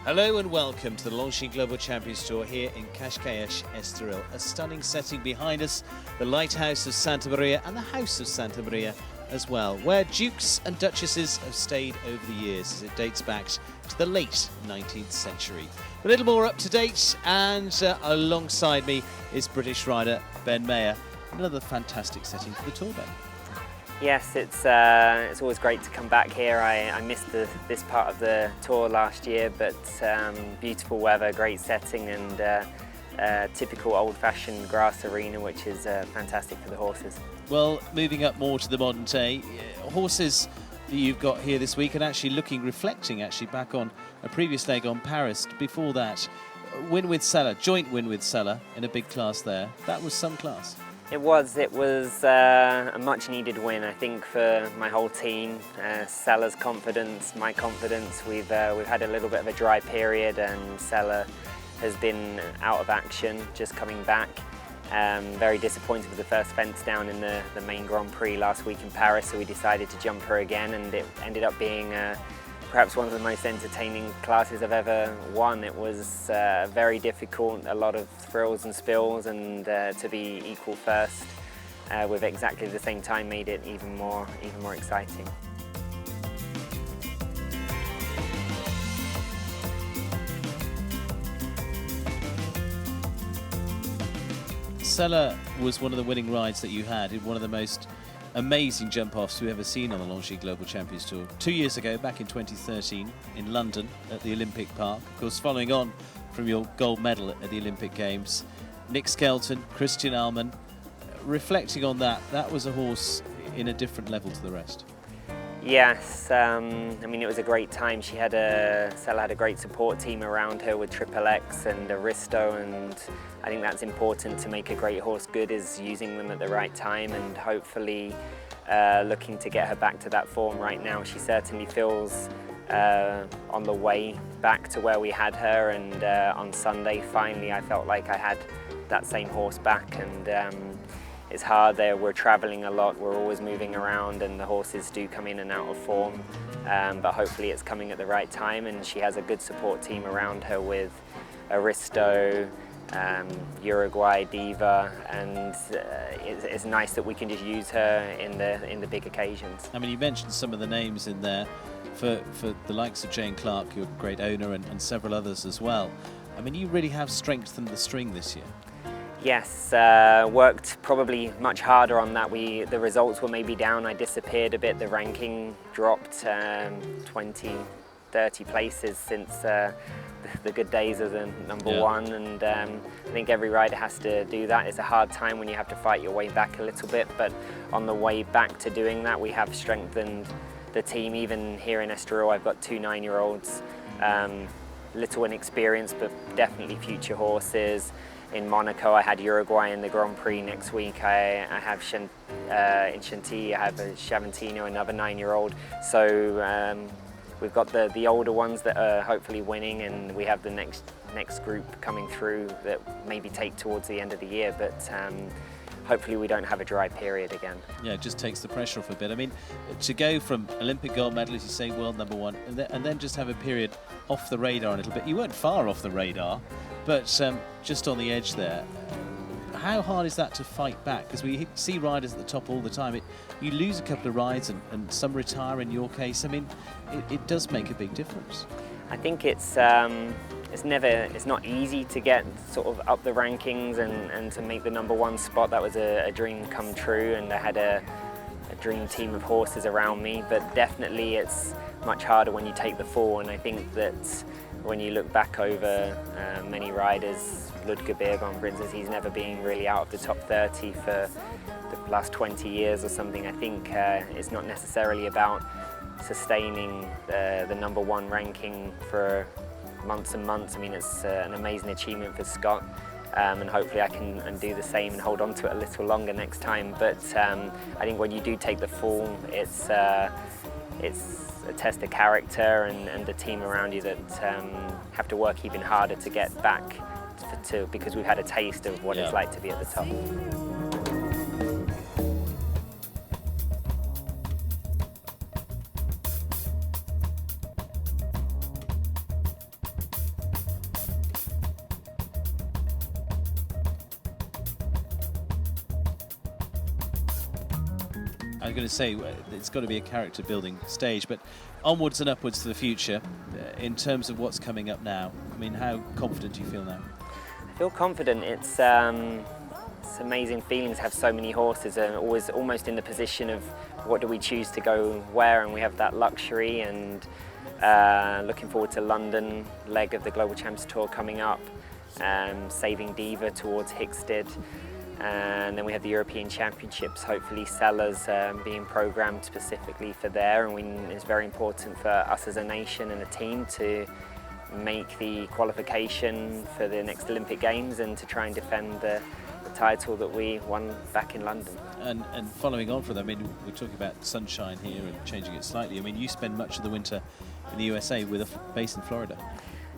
Hello and welcome to the Longines Global Champions Tour here in Cascais, Estoril. A stunning setting behind us, the lighthouse of Santa Maria and the house of Santa Maria as well, where dukes and duchesses have stayed over the years as it dates back to the late 19th century. A little more up to date, and alongside me is British rider Ben Maher. Another fantastic setting for the tour, Ben. Yes, it's always great to come back here. I missed this part of the tour last year, but beautiful weather, great setting, and typical old-fashioned grass arena, which is fantastic for the horses. Well, moving up more to the modern day, horses that you've got here this week and actually reflecting back on a previous leg on Paris. Before that, win with Sella, joint win with Sella in a big class there. That was some class. It was a much needed win, I think, for my whole team. Sella's confidence, my confidence. We've had a little bit of a dry period, and Sella has been out of action, just coming back. Very disappointed with the first fence down in the main Grand Prix last week in Paris, so we decided to jump her again, and it ended up being perhaps one of the most entertaining classes I've ever won. It was very difficult, a lot of thrills and spills, and to be equal first with exactly the same time made it even more exciting. Sella was one of the winning rides that you had in one of the most amazing jump-offs we've ever seen on the Longines Global Champions Tour. 2 years ago, back in 2013, in London at the Olympic Park. Of course, following on from your gold medal at the Olympic Games. Nick Skelton, Christian Alman, reflecting on that, that was a horse in a different level to the rest. Yes, I mean, it was a great time. Sella had a great support team around her with Triple X and Aristo, and I think that's important to make a great horse good, is using them at the right time, and hopefully looking to get her back to that form right now. She certainly feels on the way back to where we had her, and on Sunday finally I felt like I had that same horse back, and it's hard there. We're traveling a lot, we're always moving around, and the horses do come in and out of form, but hopefully it's coming at the right time, and she has a good support team around her with Aristo, Uruguay Diva, and it's nice that we can just use her in the big occasions. I mean, you mentioned some of the names in there for the likes of Jane Clark, your great owner, and several others as well. I mean, you really have strengthened the string this year. Yes, worked probably much harder on that. The results were maybe down. I disappeared a bit. The ranking dropped 20, 30 places since the good days of the number one, and I think every rider has to do that. It's a hard time when you have to fight your way back a little bit, but on the way back to doing that, we have strengthened the team. Even here in Estoril, I've got 2 9-year-olds, little inexperienced, but definitely future horses. In Monaco, I had Uruguay in the Grand Prix next week. I have in Chantilly, I have a Chavantino, another 9-year-old. So we've got the older ones that are hopefully winning, and we have the next group coming through that maybe take towards the end of the year. But hopefully we don't have a dry period again. Yeah, it just takes the pressure off a bit. I mean, to go from Olympic gold medalist, you say world number one, and then just have a period off the radar a little bit. You weren't far off the radar, but just on the edge there. How hard is that to fight back? Because we see riders at the top all the time. You lose a couple of rides and some retire in your case. I mean, it does make a big difference. I think it's not easy to get sort of up the rankings and to make the number one spot. That was a dream come true, and I had a dream team of horses around me, but definitely it's much harder when you take the fall, and I think that when you look back over many riders, Ludger Beerbaum, for instance, he's never been really out of the top 30 for the last 20 years or something. I think it's not necessarily about sustaining the number one ranking for months and months. I mean, it's an amazing achievement for Scott, and hopefully I can do the same and hold on to it a little longer next time. But I think when you do take the fall, it's a test of character and the team around you that have to work even harder to get back because we've had a taste of what it's like to be at the top. I was going to say, it's got to be a character-building stage, but onwards and upwards to the future, in terms of what's coming up now. I mean, how confident do you feel now? I feel confident. It's amazing feeling to have so many horses and always almost in the position of what do we choose to go where, and we have that luxury. And looking forward to London leg of the Global Champions Tour coming up, saving Diva towards Hickstead. And then we have the European Championships, hopefully Sellers being programmed specifically for there, and it's very important for us as a nation and a team to make the qualification for the next Olympic Games and to try and defend the title that we won back in London. And following on from that, I mean, we're talking about sunshine here and changing it slightly. I mean, you spend much of the winter in the USA with a base in Florida.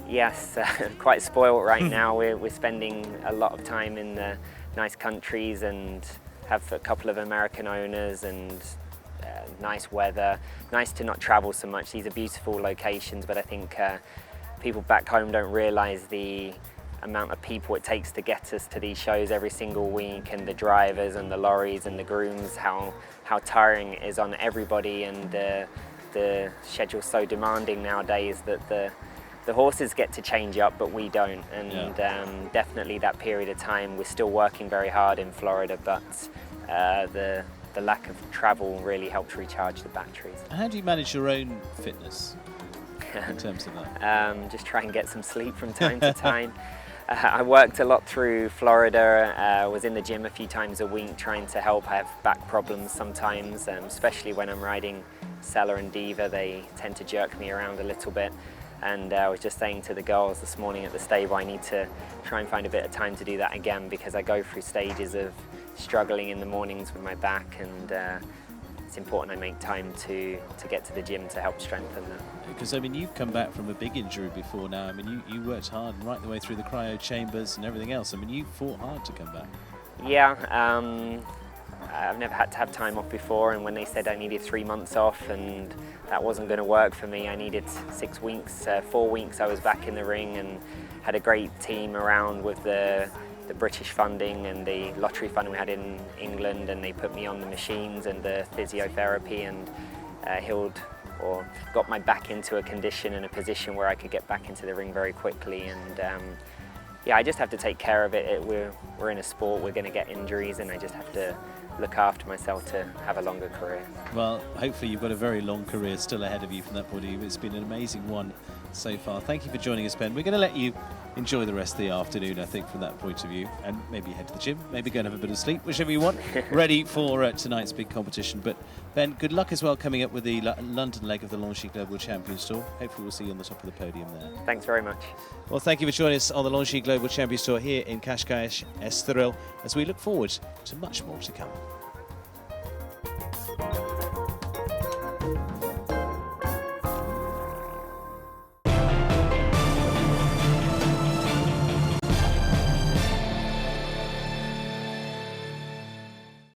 Yes, quite spoiled right now. We're spending a lot of time in the nice countries and have a couple of American owners and nice weather. Nice to not travel so much. These are beautiful locations, but I think people back home don't realise the amount of people it takes to get us to these shows every single week, and the drivers and the lorries and the grooms, how tiring it is on everybody, and the schedule's so demanding nowadays that the horses get to change up, but we don't. And definitely that period of time, we're still working very hard in Florida, but the lack of travel really helps recharge the batteries. How do you manage your own fitness in terms of that? Just try and get some sleep from time to time. I worked a lot through Florida, was in the gym a few times a week trying to help. I have back problems sometimes, especially when I'm riding Seller and Diva. They tend to jerk me around a little bit. And I was just saying to the girls this morning at the stable, I need to try and find a bit of time to do that again, because I go through stages of struggling in the mornings with my back, and it's important I make time to get to the gym to help strengthen that. Because, I mean, you've come back from a big injury before now. I mean, you worked hard right the way through the cryo chambers and everything else. I mean, you fought hard to come back. Yeah, I've never had to have time off before, and when they said I needed 3 months off, and that wasn't going to work for me, I needed 6 weeks, 4 weeks I was back in the ring, and had a great team around with the British funding and the lottery funding we had in England, and they put me on the machines and the physiotherapy, and healed or got my back into a condition and a position where I could get back into the ring very quickly. And yeah, I just have to take care of it. We're in a sport, we're going to get injuries, and I just have to look after myself to have a longer career. Well, hopefully you've got a very long career still ahead of you from that point of view. It's been an amazing one so far. Thank you for joining us, Ben. We're going to let you enjoy the rest of the afternoon, I think, from that point of view, and maybe head to the gym, maybe go and have a bit of sleep, whichever you want, ready for tonight's big competition. But Ben, good luck as well coming up with the London leg of the Longines Global Champions Tour. Hopefully we'll see you on the top of the podium there. Thanks very much. Well, thank you for joining us on the Longines Global Champions Tour here in Cascais, Estoril, as we look forward to much more to come.